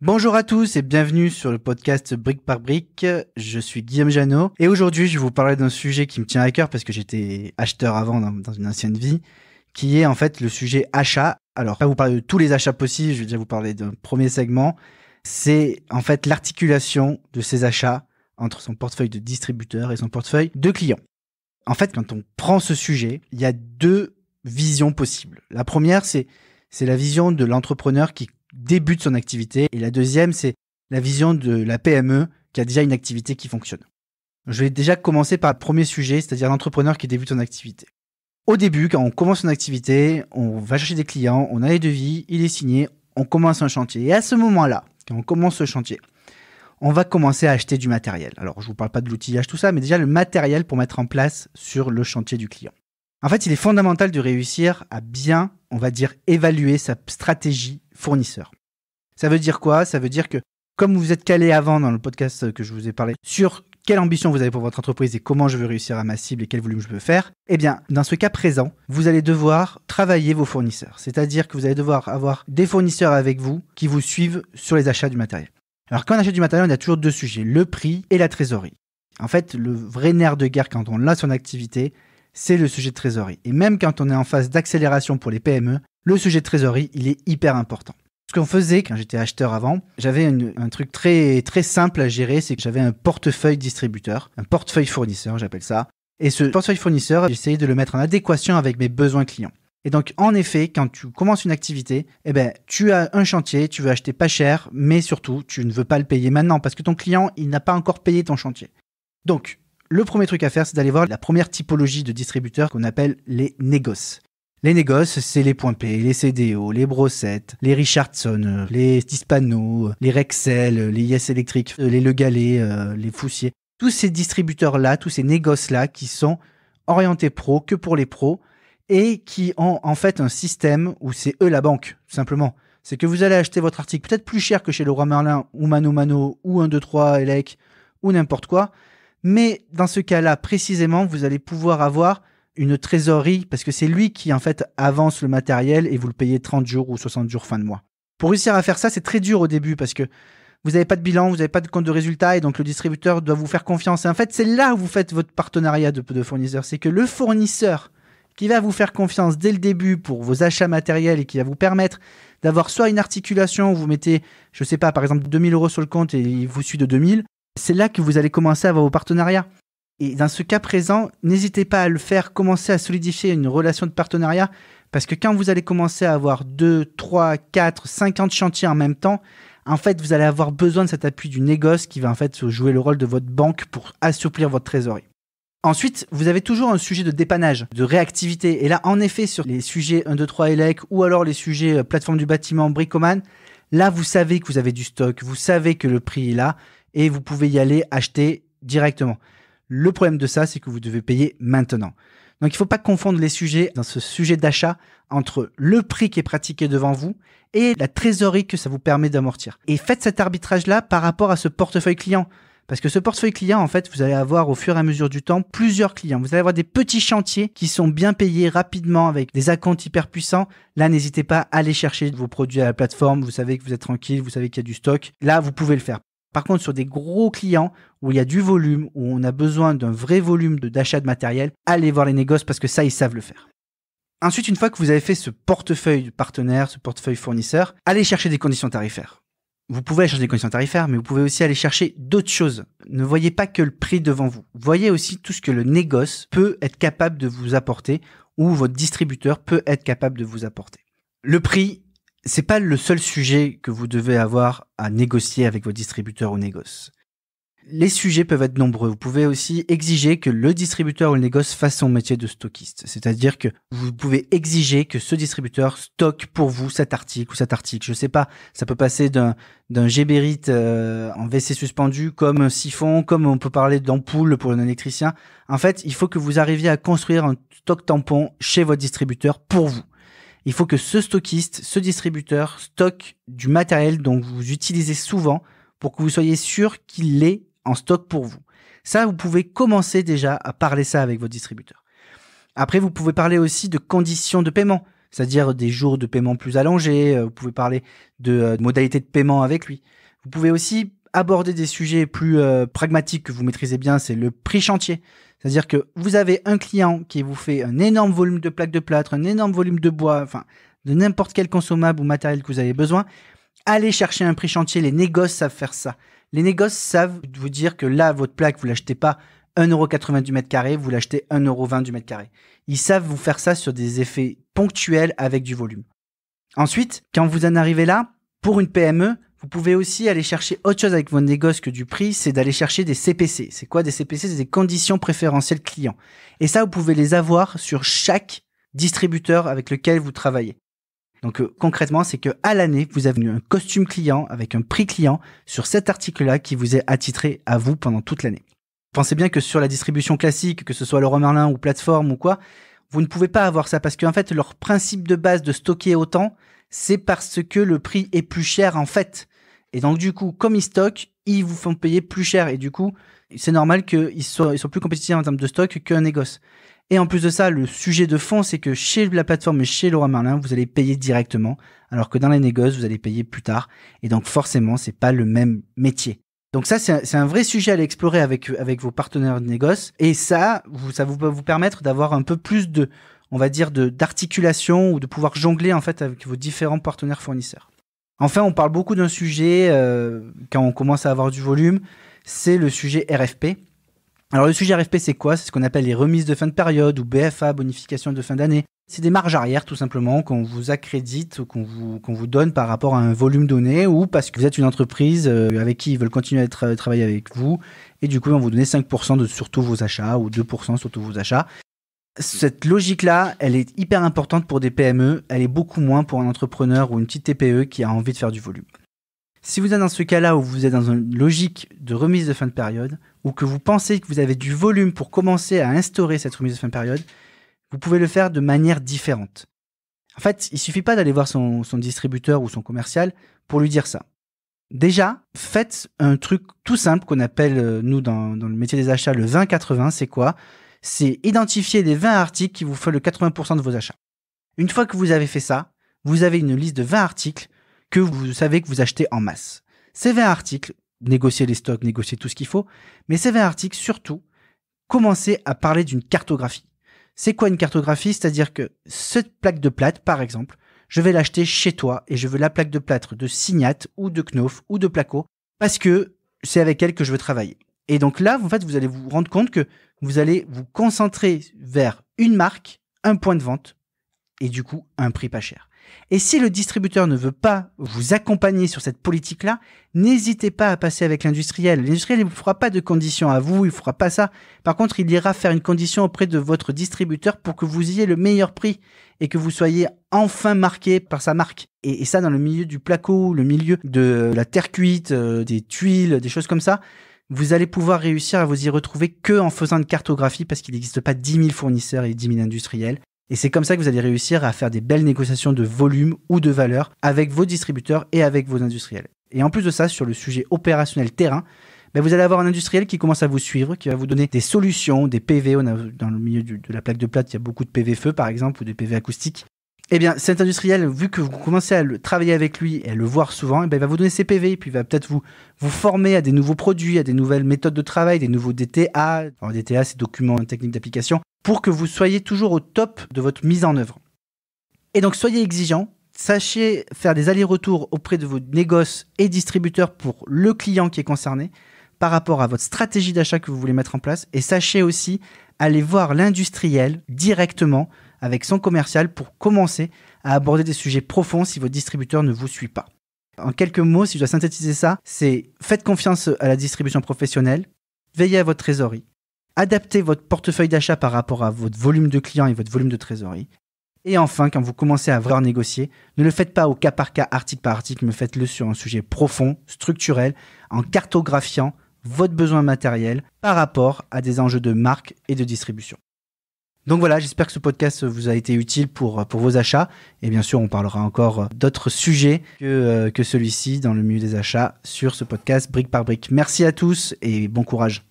Bonjour à tous et bienvenue sur le podcast Brique par Brique. Je suis Guillaume Janot et aujourd'hui je vais vous parler d'un sujet qui me tient à cœur parce que j'étais acheteur avant dans une ancienne vie, qui est en fait le sujet achat. Alors, je vais vous parler de tous les achats possibles, je vais déjà vous parler d'un premier segment. C'est en fait l'articulation de ces achats entre son portefeuille de distributeur et son portefeuille de client. En fait, quand on prend ce sujet, il y a deux visions possibles. La première, c'est la vision de l'entrepreneur qui débute son activité. Et la deuxième, c'est la vision de la PME qui a déjà une activité qui fonctionne. Je vais déjà commencer par le premier sujet, c'est-à-dire l'entrepreneur qui débute son activité. Au début, quand on commence son activité, on va chercher des clients, on a les devis, il est signé, on commence un chantier. Et à ce moment-là, quand on commence ce chantier, on va commencer à acheter du matériel. Alors, je ne vous parle pas de l'outillage, tout ça, mais déjà le matériel pour mettre en place sur le chantier du client. En fait, il est fondamental de réussir à bien, on va dire, évaluer sa stratégie fournisseur. Ça veut dire quoi ? Ça veut dire que, comme vous êtes calé avant dans le podcast que je vous ai parlé, sur quelle ambition vous avez pour votre entreprise et comment je veux réussir à ma cible et quel volume je veux faire, eh bien, dans ce cas présent, vous allez devoir travailler vos fournisseurs. C'est-à-dire que vous allez devoir avoir des fournisseurs avec vous qui vous suivent sur les achats du matériel. Alors, quand on achète du matériel, on a toujours deux sujets, le prix et la trésorerie. En fait, le vrai nerf de guerre quand on lance son activité, c'est le sujet de trésorerie. Et même quand on est en phase d'accélération pour les PME, le sujet de trésorerie, il est hyper important. Ce qu'on faisait quand j'étais acheteur avant, j'avais un truc très, très simple à gérer, c'est que j'avais un portefeuille distributeur, un portefeuille fournisseur, j'appelle ça. Et ce portefeuille fournisseur, j'essayais de le mettre en adéquation avec mes besoins clients. Et donc, en effet, quand tu commences une activité, tu as un chantier, tu veux acheter pas cher, mais surtout, tu ne veux pas le payer maintenant parce que ton client, il n'a pas encore payé ton chantier. Donc, le premier truc à faire, c'est d'aller voir la première typologie de distributeurs qu'on appelle les négoces. Les négoces, c'est les Point P, les CDO, les Brossette, les Richardson, les Hispano, les Rexel, les Yes Electric, les Le Galley, les Foussier. Tous ces distributeurs-là, tous ces négoces-là qui sont orientés pro, que pour les pros, et qui ont en fait un système où c'est eux la banque, tout simplement. C'est que vous allez acheter votre article peut-être plus cher que chez Leroy Merlin ou Mano Mano ou 1, 2, 3, Elec ou n'importe quoi. Mais dans ce cas-là, précisément, vous allez pouvoir avoir une trésorerie parce que c'est lui qui, en fait, avance le matériel et vous le payez 30 jours ou 60 jours fin de mois. Pour réussir à faire ça, c'est très dur au début parce que vous n'avez pas de bilan, vous n'avez pas de compte de résultat et donc le distributeur doit vous faire confiance. Et en fait, c'est là où vous faites votre partenariat de fournisseur. C'est que le fournisseur qui va vous faire confiance dès le début pour vos achats matériels et qui va vous permettre d'avoir soit une articulation où vous mettez, je sais pas, par exemple 2000 € sur le compte et il vous suit de 2000, c'est là que vous allez commencer à avoir vos partenariats. Et dans ce cas présent, n'hésitez pas à le faire, commencer à solidifier une relation de partenariat parce que quand vous allez commencer à avoir 2, 3, 4, 50 chantiers en même temps, en fait, vous allez avoir besoin de cet appui du négoce qui va en fait jouer le rôle de votre banque pour assouplir votre trésorerie. Ensuite, vous avez toujours un sujet de dépannage, de réactivité. Et là, en effet, sur les sujets 1, 2, 3 Elec ou alors les sujets plateforme du bâtiment, Bricoman, là, vous savez que vous avez du stock, vous savez que le prix est là et vous pouvez y aller acheter directement. Le problème de ça, c'est que vous devez payer maintenant. Donc, il ne faut pas confondre les sujets dans ce sujet d'achat entre le prix qui est pratiqué devant vous et la trésorerie que ça vous permet d'amortir. Et faites cet arbitrage-là par rapport à ce portefeuille client. Parce que ce portefeuille client, en fait, vous allez avoir au fur et à mesure du temps plusieurs clients. Vous allez avoir des petits chantiers qui sont bien payés rapidement avec des acomptes hyper puissants. Là, n'hésitez pas à aller chercher vos produits à la plateforme. Vous savez que vous êtes tranquille, vous savez qu'il y a du stock. Là, vous pouvez le faire. Par contre, sur des gros clients où il y a du volume, où on a besoin d'un vrai volume d'achat de matériel, allez voir les négoces parce que ça, ils savent le faire. Ensuite, une fois que vous avez fait ce portefeuille partenaire, ce portefeuille fournisseur, allez chercher des conditions tarifaires. Vous pouvez aller chercher des conditions tarifaires, mais vous pouvez aussi aller chercher d'autres choses. Ne voyez pas que le prix devant vous. Voyez aussi tout ce que le négoce peut être capable de vous apporter ou votre distributeur peut être capable de vous apporter. Le prix, c'est pas le seul sujet que vous devez avoir à négocier avec votre distributeur ou négoce. Les sujets peuvent être nombreux. Vous pouvez aussi exiger que le distributeur ou le négoce fasse son métier de stockiste. C'est-à-dire que vous pouvez exiger que ce distributeur stocke pour vous cet article ou cet article. Je sais pas, ça peut passer d'un Geberit en WC suspendu comme un siphon, comme on peut parler d'ampoule pour un électricien. En fait, il faut que vous arriviez à construire un stock tampon chez votre distributeur pour vous. Il faut que ce stockiste, ce distributeur stocke du matériel dont vous utilisez souvent pour que vous soyez sûr qu'il est en stock pour vous. Ça, vous pouvez commencer déjà à parler ça avec votre distributeur. Après, vous pouvez parler aussi de conditions de paiement. c'est-à-dire des jours de paiement plus allongés. Vous pouvez parler de modalités de paiement avec lui. Vous pouvez aussi aborder des sujets plus pragmatiques que vous maîtrisez bien, c'est le prix chantier. C'est-à-dire que vous avez un client qui vous fait un énorme volume de plaques de plâtre, un énorme volume de bois, enfin de n'importe quel consommable ou matériel que vous avez besoin. Allez chercher un prix chantier, les négoces savent faire ça. Les négoces savent vous dire que là, votre plaque, vous l'achetez pas 1,80€ du mètre carré, vous l'achetez 1,20€ du mètre carré. Ils savent vous faire ça sur des effets ponctuels avec du volume. Ensuite, quand vous en arrivez là, pour une PME, vous pouvez aussi aller chercher autre chose avec vos négoces que du prix, c'est d'aller chercher des CPC. C'est quoi des CPC? C'est des conditions préférentielles clients. Et ça, vous pouvez les avoir sur chaque distributeur avec lequel vous travaillez. Donc concrètement, c'est qu'à l'année, vous avez un costume client avec un prix client sur cet article-là qui vous est attitré à vous pendant toute l'année. Pensez bien que sur la distribution classique, que ce soit Leroy Merlin ou plateforme ou quoi, vous ne pouvez pas avoir ça parce qu'en fait, leur principe de base de stocker autant, c'est parce que le prix est plus cher en fait. Et donc du coup, comme ils stockent, ils vous font payer plus cher. Et du coup, c'est normal qu'ils soient plus compétitifs en termes de stock qu'un négoce. Et en plus de ça, le sujet de fond, c'est que chez la plateforme et chez Leroy Merlin, vous allez payer directement, alors que dans les négoces, vous allez payer plus tard. Et donc forcément, c'est pas le même métier. Donc ça, c'est un vrai sujet à aller explorer avec vos partenaires de négoce. Et ça va vous permettre d'avoir un peu plus de, on va dire, d'articulation ou de pouvoir jongler en fait avec vos différents partenaires fournisseurs. Enfin, on parle beaucoup d'un sujet quand on commence à avoir du volume, c'est le sujet RFP. Alors le sujet RFP, c'est quoi? C'est ce qu'on appelle les remises de fin de période ou BFA, bonification de fin d'année. C'est des marges arrière tout simplement qu'on vous accrédite ou qu'on vous donne par rapport à un volume donné ou parce que vous êtes une entreprise avec qui ils veulent continuer à travailler avec vous et du coup on vous donne 5% sur tous vos achats ou 2% sur tous vos achats. Cette logique-là, elle est hyper importante pour des PME, elle est beaucoup moins pour un entrepreneur ou une petite TPE qui a envie de faire du volume. Si vous êtes dans ce cas-là où vous êtes dans une logique de remise de fin de période ou que vous pensez que vous avez du volume pour commencer à instaurer cette remise de fin de période, vous pouvez le faire de manière différente. En fait, il suffit pas d'aller voir son distributeur ou son commercial pour lui dire ça. Déjà, faites un truc tout simple qu'on appelle, nous, dans le métier des achats, le 20-80. C'est quoi? C'est identifier les 20 articles qui vous font le 80% de vos achats. Une fois que vous avez fait ça, vous avez une liste de 20 articles que vous savez que vous achetez en masse. Ces 20 articles, négociez les stocks, négociez tout ce qu'il faut, mais ces 20 articles, surtout, commencez à parler d'une cartographie. C'est quoi une cartographie? C'est-à-dire que cette plaque de plâtre, par exemple, je vais l'acheter chez toi et je veux la plaque de plâtre de Signat ou de Knauf ou de Placo parce que c'est avec elle que je veux travailler. Et donc là, en fait, vous allez vous rendre compte que vous allez vous concentrer vers une marque, un point de vente et du coup, un prix pas cher. Et si le distributeur ne veut pas vous accompagner sur cette politique-là, n'hésitez pas à passer avec l'industriel. L'industriel ne vous fera pas de conditions à vous, il ne fera pas ça. Par contre, il ira faire une condition auprès de votre distributeur pour que vous ayez le meilleur prix et que vous soyez enfin marqué par sa marque. Et ça, dans le milieu du placo, le milieu de la terre cuite, des tuiles, des choses comme ça, vous allez pouvoir réussir à vous y retrouver que en faisant une cartographie parce qu'il n'existe pas 10 000 fournisseurs et 10 000 industriels. Et c'est comme ça que vous allez réussir à faire des belles négociations de volume ou de valeur avec vos distributeurs et avec vos industriels. Et en plus de ça, sur le sujet opérationnel terrain, vous allez avoir un industriel qui commence à vous suivre, qui va vous donner des solutions, des PV. Dans le milieu de la plaque de plâtre, il y a beaucoup de PV feu par exemple ou des PV acoustiques. Eh bien, cet industriel, vu que vous commencez à travailler avec lui et à le voir souvent, il va vous donner ses PV et puis il va peut-être vous former à des nouveaux produits, à des nouvelles méthodes de travail, des nouveaux DTA. Alors, DTA, c'est documents techniques d'application, pour que vous soyez toujours au top de votre mise en œuvre. Et donc, soyez exigeants, sachez faire des allers-retours auprès de vos négoces et distributeurs pour le client qui est concerné par rapport à votre stratégie d'achat que vous voulez mettre en place et sachez aussi aller voir l'industriel directement avec son commercial pour commencer à aborder des sujets profonds si votre distributeur ne vous suit pas. En quelques mots, si je dois synthétiser ça, c'est faites confiance à la distribution professionnelle, veillez à votre trésorerie, adaptez votre portefeuille d'achat par rapport à votre volume de clients et votre volume de trésorerie. Et enfin, quand vous commencez à vraiment négocier, ne le faites pas au cas par cas, article par article, mais faites-le sur un sujet profond, structurel, en cartographiant votre besoin matériel par rapport à des enjeux de marque et de distribution. Donc voilà, j'espère que ce podcast vous a été utile pour vos achats. Et bien sûr, on parlera encore d'autres sujets que celui-ci dans le milieu des achats sur ce podcast Brique par Brique. Merci à tous et bon courage.